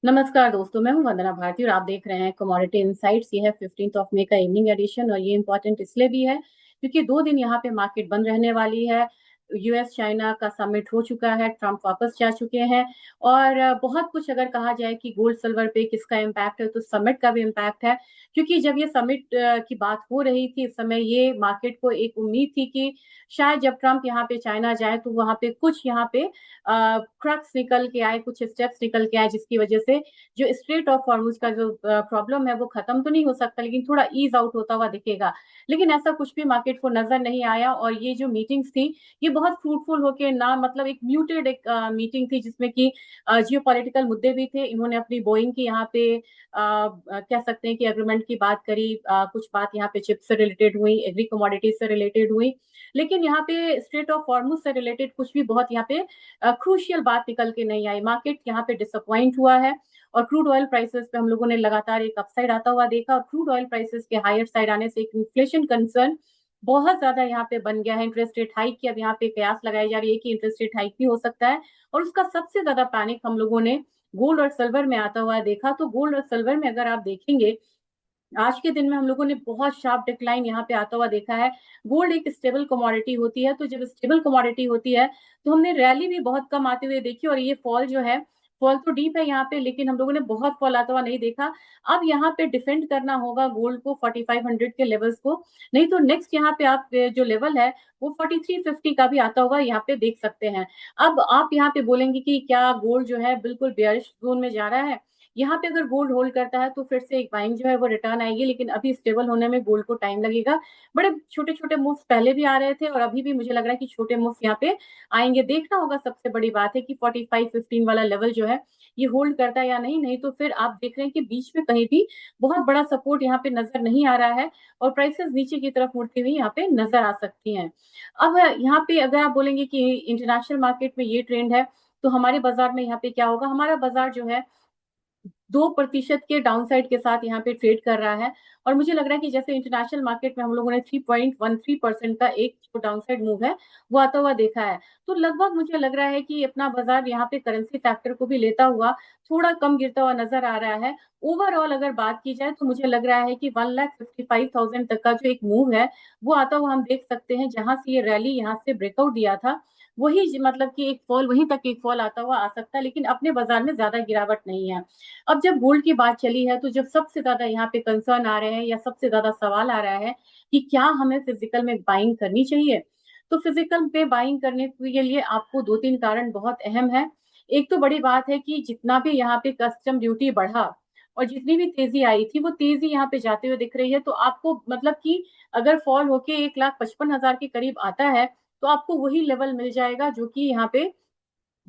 नमस्कार दोस्तों, मैं हूं वंदना भारती और आप देख रहे हैं कमोडिटी इनसाइट्स। ये है 15 मई का इवनिंग एडिशन और ये इंपॉर्टेंट इसलिए भी है क्योंकि 2 दिन यहाँ पे मार्केट बंद रहने वाली है। यूएस चाइना का समिट हो चुका है, ट्रंप वापस जा चुके हैं और बहुत कुछ अगर कहा जाए कि गोल्ड सिल्वर पे किसका इम्पैक्ट है तो समिट का भी इम्पैक्ट है। क्योंकि जब ये समिट की बात हो रही थी इस समय ये मार्केट को एक उम्मीद थी कि शायद जब ट्रंप यहाँ पे चाइना जाए तो वहां पे कुछ यहाँ पे क्रक्स निकल के आए, कुछ स्टेप्स निकल के आए जिसकी वजह से जो स्ट्रेट ऑफ हॉर्मुज का जो प्रॉब्लम है वो खत्म तो नहीं हो सकता लेकिन थोड़ा ईज आउट होता हुआ दिखेगा। लेकिन ऐसा कुछ भी मार्केट को नजर नहीं आया और ये जो मीटिंग्स थी ये बहुत फ्रूटफुल होके ना, मतलब एक म्यूटेड एक मीटिंग थी जिसमें कि जियो पॉलिटिकल मुद्दे भी थे। इन्होंने अपनी बोइंग की यहाँ पे कह सकते हैं कि एग्रीमेंट की बात करी, कुछ बात यहाँ पे चिप से रिलेटेड हुई, एग्री कमोडिटीज से रिलेटेड हुई, लेकिन यहाँ पे स्ट्रेट ऑफ हॉर्मुज से रिलेटेड कुछ भी बहुत यहाँ पे क्रूशियल बात निकल के नहीं आई। मार्केट यहाँ पे डिसअपॉइंट हुआ है और क्रूड ऑयल प्राइसेस पे हम लोगों ने लगातार एक अपसाइड आता हुआ देखा और क्रूड ऑयल प्राइसेस के हायर साइड आने से एक इन्फ्लेशन कंसर्न बहुत ज्यादा यहाँ पे बन गया है। इंटरेस्ट रेट हाइक की अब यहाँ पे कयास लगाई जा रही है कि इंटरेस्ट रेट हाइक भी हो सकता है और उसका सबसे ज्यादा पैनिक हम लोगों ने गोल्ड और सिल्वर में आता हुआ देखा। तो गोल्ड और सिल्वर में अगर आप देखेंगे आज के दिन में हम लोगों ने बहुत शार्प डिक्लाइन यहाँ पे आता हुआ देखा है। गोल्ड एक स्टेबल कमोडिटी होती है, तो जब स्टेबल कमोडिटी होती है तो हमने रैली भी बहुत कम आते हुए देखी और ये फॉल जो है, फॉल तो डीप है यहाँ पे लेकिन हम लोगों ने बहुत फॉल आता हुआ नहीं देखा। अब यहाँ पे डिफेंड करना होगा गोल्ड को 4500 के लेवल्स को, नहीं तो नेक्स्ट यहाँ पे आप जो लेवल है वो 4350 का भी आता हुआ यहाँ पे देख सकते हैं। अब आप यहाँ पे बोलेंगे कि क्या गोल्ड जो है बिल्कुल बेयरिश जोन में जा रहा है। यहाँ पे अगर गोल्ड होल्ड करता है तो फिर से एक बाइंग जो है वो रिटर्न आएगी, लेकिन अभी स्टेबल होने में गोल्ड को टाइम लगेगा। बड़े छोटे छोटे मूव्स पहले भी आ रहे थे और अभी भी मुझे लग रहा है कि छोटे मूव्स यहाँ पे आएंगे। देखना होगा, सबसे बड़ी बात है कि 4515 वाला लेवल जो है ये होल्ड करता है या नहीं। नहीं तो फिर आप देख रहे हैं कि बीच में कहीं भी बहुत बड़ा सपोर्ट यहाँ पे नजर नहीं आ रहा है और प्राइसेस नीचे की तरफ मुड़ती हुई यहाँ पे नजर आ सकती हैं। अब यहाँ पे अगर आप बोलेंगे कि इंटरनेशनल मार्केट में ये ट्रेंड है तो हमारे बाजार में यहाँ पे क्या होगा। हमारा बाजार जो है 2% के डाउनसाइड के साथ यहाँ पे ट्रेड कर रहा है और मुझे लग रहा है कि जैसे इंटरनेशनल मार्केट में हम लोगों ने 3.13% का एक जो डाउनसाइड मूव है वो आता हुआ देखा है। तो लगभग मुझे लग रहा है कि अपना बाजार यहाँ पे करेंसी फैक्टर को भी लेता हुआ थोड़ा कम गिरता हुआ नजर आ रहा है। ओवरऑल अगर बात की जाए तो मुझे लग रहा है कि 1,55,000 तक का जो एक मूव है वो आता हुआ हम देख सकते हैं। जहां से ये रैली यहाँ से ब्रेकआउट दिया था वही मतलब कि एक फॉल, वहीं तक एक फॉल आता हुआ आ सकता है, लेकिन अपने बाजार में ज्यादा गिरावट नहीं है। अब जब गोल्ड की बात चली है तो जब सबसे ज्यादा यहाँ पे कंसर्न आ रहे हैं या सबसे ज्यादा सवाल आ रहा है कि क्या हमें फिजिकल में बाइंग करनी चाहिए, तो फिजिकल पे बाइंग करने के लिए आपको 2-3 कारण बहुत अहम है। एक तो बड़ी बात है कि जितना भी यहाँ पे कस्टम ड्यूटी बढ़ा और जितनी भी तेजी आई थी वो तेजी यहाँ पे जाते हुए दिख रही है। तो आपको मतलब कि अगर फॉल होके 1,55,000 के करीब आता है तो आपको वही लेवल मिल जाएगा जो कि यहाँ पे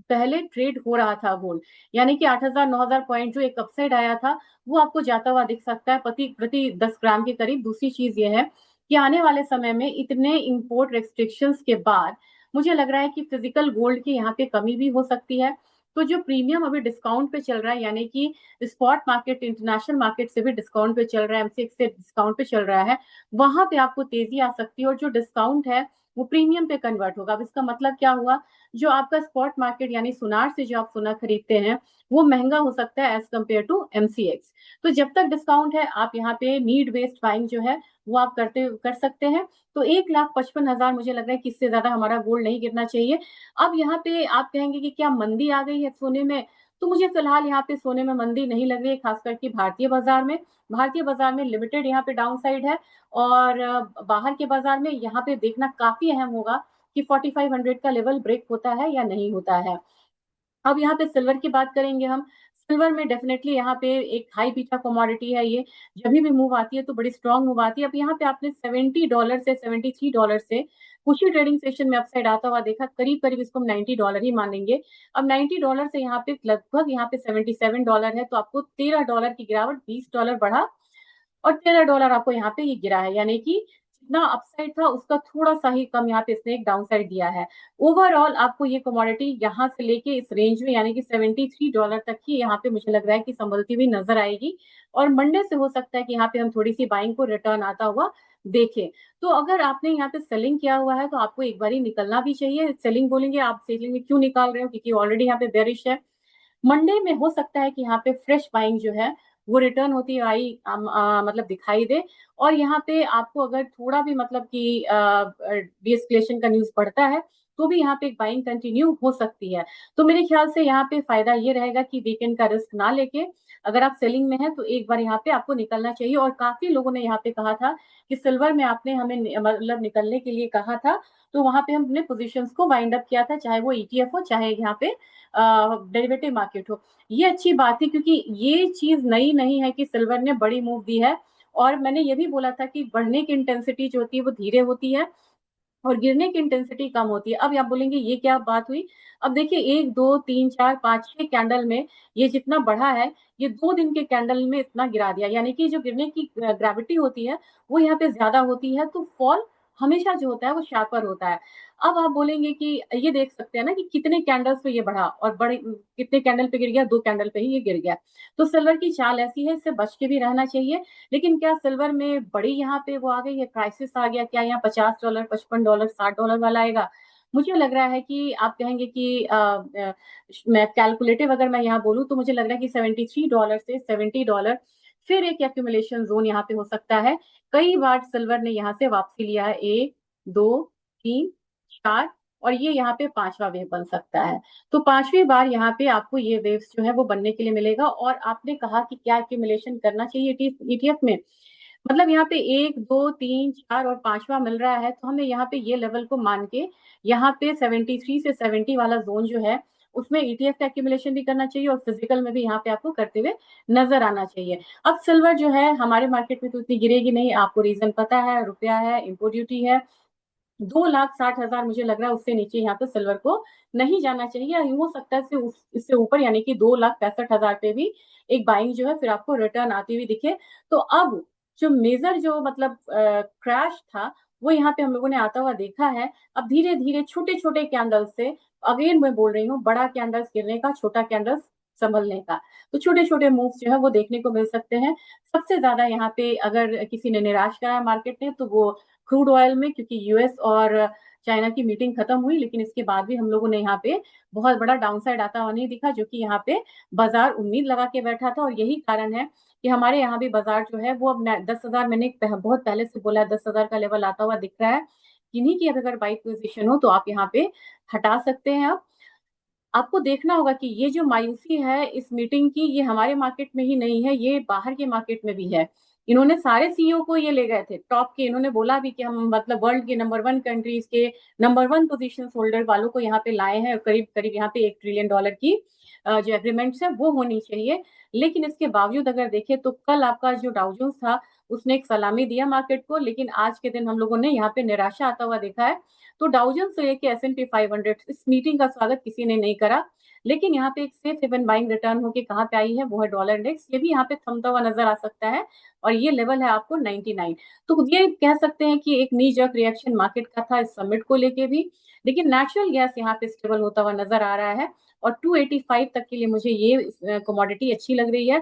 पहले ट्रेड हो रहा था गोल्ड, यानी कि 8,000 9,000 पॉइंट जो एक अपसाइड आया था वो आपको जाता हुआ दिख सकता है प्रति प्रति 10 ग्राम के करीब। दूसरी चीज ये है कि आने वाले समय में इतने इंपोर्ट रेस्ट्रिक्शंस के बाद मुझे लग रहा है कि फिजिकल गोल्ड की यहाँ पे कमी भी हो सकती है। तो जो प्रीमियम अभी डिस्काउंट पे चल रहा है, यानी कि स्पॉट मार्केट इंटरनेशनल मार्केट से भी डिस्काउंट पे चल रहा है, एमसीएक्स से डिस्काउंट पे चल रहा है, वहां पे आपको तेजी आ सकती है और जो डिस्काउंट है वो प्रीमियम पे कन्वर्ट होगा। अब इसका मतलब क्या हुआ, जो आपका स्पॉट मार्केट यानी सुनार से जो आप सोना खरीदते हैं वो महंगा हो सकता है एज कम्पेयर टू एमसीएक्स। तो जब तक डिस्काउंट है आप यहाँ पे नीड बेस्ड बाइंग जो है वो आप कर सकते हैं। तो 1,55,000 मुझे लग रहा है कि इससे ज्यादा हमारा गोल्ड नहीं गिरना चाहिए। अब यहाँ पे आप कहेंगे कि क्या मंदी आ गई है सोने में, तो मुझे फिलहाल यहाँ पे सोने में मंदी नहीं लग रही है, खास करके भारतीय बाजार में। भारतीय बाजार में लिमिटेड यहाँ पे डाउन साइड है और बाहर के बाजार में यहाँ पे देखना काफी अहम होगा कि 4500 का लेवल ब्रेक होता है या नहीं होता है। अब यहाँ पे सिल्वर की बात करेंगे हम। सिल्वर में डेफिनेटली यहाँ पे एक हाई बीटा कमोडिटी है ये, जब भी मूव आती है तो बड़ी स्ट्रांग मूव आती है। अब यहाँ पे आपने $70 से $73 से कुछ ही ट्रेडिंग सेशन में अपसाइड आता हुआ देखा, करीब करीब इसको हम $90 ही मानेंगे। अब $90 से यहाँ पे लगभग यहाँ पे $77 है, तो आपको $13 की गिरावट, $20 बढ़ा और $13 आपको यहाँ पे ये गिरा है, यानी कि जितना अपसाइड था उसका थोड़ा सा ही कम यहाँ पे इसने एक डाउन साइड दिया है। ओवरऑल आपको ये कमोडिटी यहाँ से लेके इस रेंज में यानी कि $73 तक की यहाँ पे मुझे लग रहा है कि संभलती हुई नजर आएगी और मंडे से हो सकता है कि यहाँ पे हम थोड़ी सी बाइंग को रिटर्न आता हुआ देखें। तो अगर आपने यहाँ पे सेलिंग किया हुआ है तो आपको एक बार ही निकलना भी चाहिए। सेलिंग बोलेंगे आप, सेलिंग में क्यों निकाल रहे हो, क्योंकि ऑलरेडी यहाँ पे बेरिश है। मंडे में हो सकता है कि यहाँ पे फ्रेश बाइंग जो है वो रिटर्न होती आई मतलब दिखाई दे। और यहाँ पे आपको अगर थोड़ा भी मतलब कि डीएस्केलेशन का न्यूज पड़ता है तो भी यहाँ पे एक बाइंग कंटिन्यू हो सकती है। तो मेरे ख्याल से यहाँ पे फायदा ये रहेगा कि वीकेंड का रिस्क ना लेके अगर आप सेलिंग में हैं तो एक बार यहाँ पे आपको निकलना चाहिए। और काफी लोगों ने यहाँ पे कहा था कि सिल्वर में आपने हमें मतलब निकलने के लिए कहा था, तो वहां पे हमने पोजीशंस को वाइंड अप किया था, चाहे वो ईटीएफ हो चाहे यहाँ पे डेरिवेटिव मार्केट हो। ये अच्छी बात है क्योंकि ये चीज नई नहीं है कि सिल्वर ने बड़ी मूव दी है। और मैंने ये भी बोला था कि बढ़ने की इंटेंसिटी जो होती है वो धीरे होती है और गिरने की इंटेंसिटी कम होती है। अब आप बोलेंगे ये क्या बात हुई? अब देखिए, एक दो तीन चार पांच छह कैंडल में ये जितना बढ़ा है, ये 2 दिन के कैंडल में इतना गिरा दिया, यानी कि जो गिरने की ग्रेविटी होती है वो यहाँ पे ज्यादा होती है, तो फॉल हमेशा जो होता है वो शार्पर होता है। अब आप बोलेंगे कि ये देख सकते हैं ना कि कितने कैंडल्स पे ये बढ़ा और बड़े कितने कैंडल पे गिर गया, 2 कैंडल पे ही ये गिर गया। तो सिल्वर की चाल ऐसी है, इससे बच के भी रहना चाहिए। लेकिन क्या सिल्वर में बड़ी यहाँ पे वो आ गई है, क्राइसिस आ गया क्या? यहाँ $50, $55, $60 वाला आएगा? मुझे लग रहा है कि आप कहेंगे कि मैं कैलकुलेटिव अगर मैं यहाँ बोलूँ तो मुझे लग रहा है कि $73 से $70 फिर एक एक्यूमुलेशन जोन यहाँ पे हो सकता है। कई बार सिल्वर ने यहाँ से वापसी लिया है, 1 2 3 4, और ये यहाँ पे पांचवा वेव बन सकता है। तो पांचवी बार यहाँ पे आपको ये वेव्स जो है वो बनने के लिए मिलेगा। और आपने कहा कि क्या एक्यूमुलेशन करना चाहिए ईटीएफ में, मतलब यहाँ पे 1 2 3 4 और पांचवा मिल रहा है, तो हमें यहाँ पे ये लेवल को मान के यहाँ पे 73 से 70 वाला जोन जो है उसमें ईटीएफ का एक्यूमुलेशन भी करना चाहिए और फिजिकल में भी यहाँ पे आपको करते हुए नजर आना चाहिए। अब सिल्वर जो है हमारे मार्केट में तो इतनी गिरेगी नहीं, आपको रीजन पता है, रुपया है, इम्पोर्ट ड्यूटी है। 2,60,000 मुझे लग रहा है उससे नीचे यहाँ पे सिल्वर को नहीं जाना चाहिए। हो सकता है इससे ऊपर यानी कि 2,65,000 पे भी एक बाइंग जो है फिर आपको रिटर्न आती हुई दिखे। तो अब जो मेजर जो मतलब क्रैश था वो यहाँ पे हम लोगों ने आता हुआ देखा है। अब धीरे धीरे छोटे छोटे कैंडल्स से, अगेन मैं बोल रही हूँ, बड़ा कैंडल्स गिरने का, छोटा कैंडल्स संभलने का, तो छोटे छोटे मूव्स जो है वो देखने को मिल सकते हैं। सबसे ज्यादा यहाँ पे अगर किसी ने निराश कराया मार्केट ने तो वो क्रूड ऑयल में, क्योंकि यूएस और चाइना की मीटिंग खत्म हुई लेकिन इसके बाद भी हम लोगों ने यहाँ पे बहुत बड़ा डाउनसाइड आता हुआ नहीं दिखा, जो कि यहाँ पे बाजार उम्मीद लगा के बैठा था। और यही कारण है कि हमारे यहाँ भी बाजार जो है वो अब 10,000, मैंने बहुत पहले से बोला 10,000 का लेवल आता हुआ दिख रहा है। किन्हीं की अगर बाइक पोजिशन हो तो आप यहाँ पे हटा सकते हैं। अब आपको देखना होगा कि ये जो मायूसी है इस मीटिंग की, ये हमारे मार्केट में ही नहीं है, ये बाहर के मार्केट में भी है। इन्होंने सारे सीईओ को ये ले गए थे टॉप के, इन्होंने बोला भी कि हम मतलब वर्ल्ड के नंबर 1 कंट्रीज के नंबर 1 पोजीशन होल्डर वालों को यहाँ पे लाए हैं, करीब करीब यहाँ पे $1 ट्रिलियन की जो एग्रीमेंट्स है वो होनी चाहिए। लेकिन इसके बावजूद अगर देखें तो कल आपका जो डाउजोन्स था उसने एक सलामी दिया मार्केट को, लेकिन आज के दिन हम लोगों ने यहाँ पे निराशा आता हुआ देखा है। तो डाउजोन्स से लेके S&P 500 इस मीटिंग का स्वागत किसी ने नहीं करा। लेकिन यहाँ पे एक सेफ हेवन बाइंग रिटर्न होके कहाँ पे आई है, वो है डॉलर इंडेक्स, ये भी यहाँ पे थमता हुआ नजर आ सकता है। और ये लेवल है आपको 99। तो ये कह सकते हैं कि एक नी जर्क रिएक्शन मार्केट का था इस समिट को लेके भी। लेकिन नेचुरल गैस यहाँ पे स्टेबल होता हुआ नजर आ रहा है और 285 तक के लिए मुझे ये कमोडिटी अच्छी लग रही है।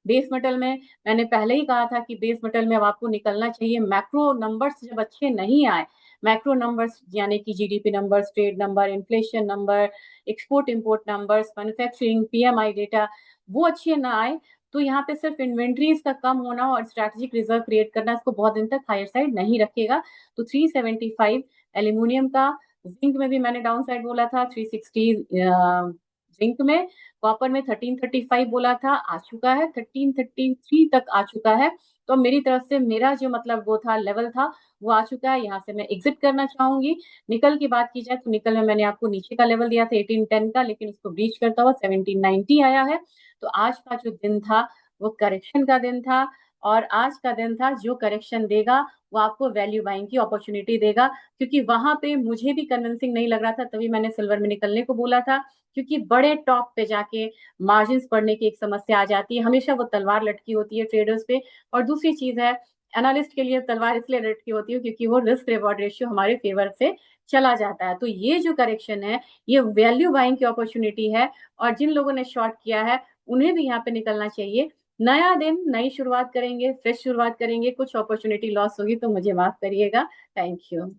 बेस मेटल में मैंने पहले ही कहा था कि बेस मेटल में अब आपको निकलना चाहिए, मैक्रो नंबर्स जब अच्छे नहीं आए, मैक्रो नंबर्स यानी कि GDP numbers, trade number, inflation number, export import numbers, manufacturing PMI data, वो अच्छे ना आए तो यहाँ पे सिर्फ इन्वेंट्रीज का कम होना और स्ट्रैटेजिक रिजर्व क्रिएट करना इसको बहुत दिन तक हायर साइड नहीं रखेगा। तो 375 एल्यूमिनियम का, जिंक में भी मैंने डाउन साइड बोला था 360 जिंक में, कॉपर में 1335 बोला था, आ चुका है 1333 तक आ चुका है। तो मेरी तरफ से मेरा जो मतलब वो था लेवल था वो आ चुका है, यहाँ से मैं एग्जिट करना चाहूंगी। निकल की बात की जाए तो निकल में मैंने आपको नीचे का लेवल दिया था 1810 का, लेकिन उसको ब्रीच करता हुआ 1790 आया है। तो आज का जो दिन था वो करेक्शन का दिन था, और आज का दिन था जो करेक्शन देगा वो आपको वैल्यू बाइंग की अपॉर्चुनिटी देगा। क्योंकि वहां पे मुझे भी कन्विंसिंग नहीं लग रहा था, तभी मैंने सिल्वर में निकलने को बोला था। क्योंकि बड़े टॉप पे जाके मार्जिन पढ़ने की एक समस्या आ जाती है, हमेशा वो तलवार लटकी होती है ट्रेडर्स पे। और दूसरी चीज है, एनालिस्ट के लिए तलवार इसलिए लटकी होती है क्योंकि वो रिस्क रिवॉर्ड रेशियो हमारे फेवर से चला जाता है। तो ये जो करेक्शन है ये वैल्यू बाइंग की अपॉर्चुनिटी है, और जिन लोगों ने शॉर्ट किया है उन्हें भी यहाँ पे निकलना चाहिए। नया दिन, नई शुरुआत करेंगे, फ्रेश शुरुआत करेंगे, कुछ अपॉर्चुनिटी लॉस होगी तो मुझे माफ करिएगा। Thank you.